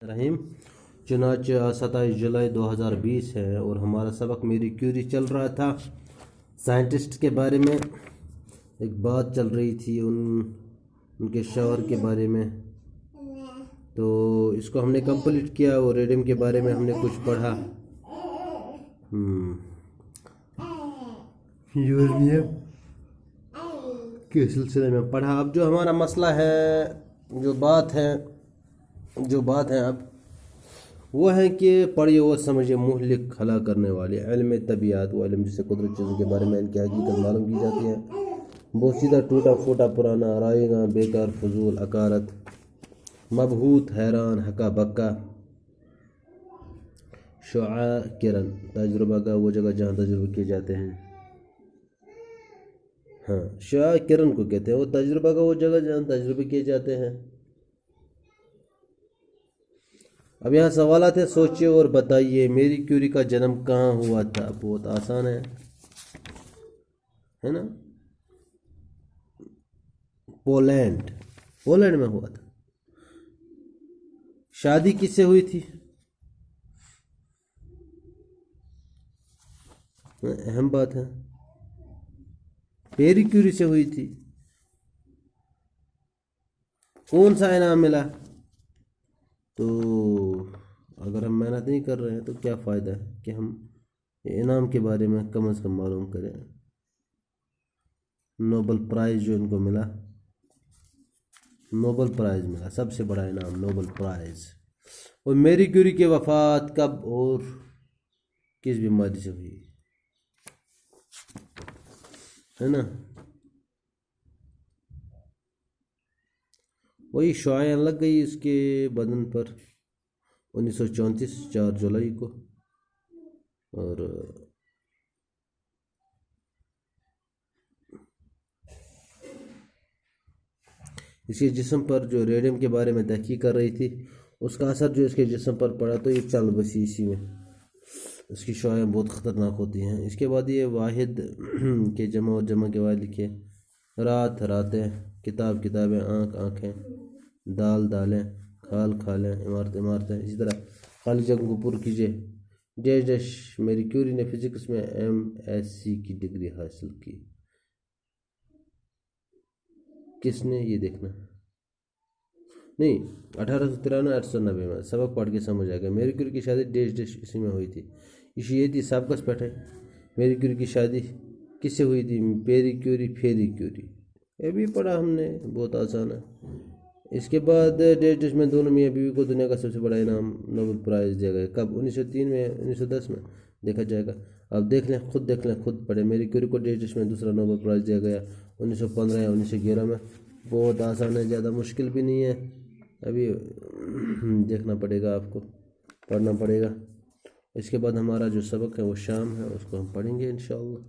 رحیم چنانچہ 27 جولائی 2020 ہے اور ہمارا سبق میری کیوری چل رہا تھا۔ سائنٹسٹ کے بارے میں ایک بات چل رہی تھی ان کے شوہر کے بارے میں، تو اس کو ہم نے کمپلیٹ کیا اور ریڈیم کے بارے میں ہم نے کچھ پڑھا، یورینیم کے سلسلے میں پڑھا۔ اب جو ہمارا مسئلہ ہے، جو بات ہے اب وہ ہے کہ پڑھیے اور سمجھے مہلک خلا کرنے والے علم طبیعت، وہ علم جسے قدرت چیزوں کے بارے میں ان کی حقیقت معلوم کی جاتی ہے، بہت سیدھا ٹوٹا پھوٹا پرانا رائے گاں بیکار فضول عقارت، مبہوت حیران ہکا بکا، شعاع کرن تجربہ کا وہ جگہ جہاں تجربے کیے جاتے ہیں، شعاع کرن کو کہتے ہیں وہ تجربہ کا وہ جگہ جہاں تجربے کیے جاتے ہیں۔ اب یہاں سوالات ہیں، سوچیے اور بتائیے میری کیوری کا جنم کہاں ہوا تھا؟ بہت آسان ہے نا، پولینڈ میں ہوا تھا۔ شادی کس سے ہوئی تھی؟ اہم بات ہے، پیری کیوری سے ہوئی تھی۔ کون سا انعام ملا؟ تو اگر ہم محنت نہیں کر رہے ہیں تو کیا فائدہ ہے کہ ہم انعام کے بارے میں کم از کم معلوم کریں۔ نوبل پرائز جو ان کو ملا، نوبل پرائز ملا، سب سے بڑا انعام نوبل پرائز۔ اور میری کیوری کی وفات کب اور کس بیماری سے ہوئی ہے نا؟ وہی شعاعیں لگ گئی اس کے بدن پر 1934 4 جولائی کو، اور اس کے جسم پر جو ریڈیم کے بارے میں تحقیق کر رہی تھی، اس کا اثر جو اس کے جسم پر پڑا تو یہ چل بسی اسی میں، اس کی شعاعیں بہت خطرناک ہوتی ہیں۔ اس کے بعد یہ واحد کے جمع اور جمع کے واحد لکھے، رات راتیں، کتاب کتابیں، آنکھ آنکھیں، دال دالیں، کھال کھالیں، عمارت عمارتیں، اسی طرح خالی جگہوں کو پر کیجیے۔ ڈیش ڈیش میری کیوری نے فزکس میں MSc کی ڈگری حاصل کی۔ کس نے؟ یہ دیکھنا نہیں، 1893 1890 میں سبق پڑھ کے سمجھ آئے گا۔ میری کیوری کی شادی ڈیش ڈیش اسی میں ہوئی تھی۔ یہ تھی سب کس بیٹھے، میری کیوری کی شادی کس سے ہوئی تھی؟ پیری کیوری پھیری کیوری، یہ بھی پڑھا ہم نے، بہت آسان ہے۔ اس کے بعد ڈیش ڈیش میں دونوں میاں بیوی کو دنیا کا سب سے بڑا انعام نوبل پرائز دیا گیا۔ کب؟ 1903 میں، 1910 میں دیکھا جائے گا۔ اب دیکھ لیں، خود پڑھیں۔ میری کیوری کو ڈیش ڈیش میں دوسرا نوبل پرائز دیا گیا 1915 یا 1911 میں۔ بہت آسان ہے، زیادہ مشکل بھی نہیں ہے، ابھی دیکھنا پڑے گا، آپ کو پڑھنا پڑے گا۔ اس کے بعد ہمارا جو سبق ہے وہ شام ہے، اس کو ہم پڑھیں گے انشاءاللہ۔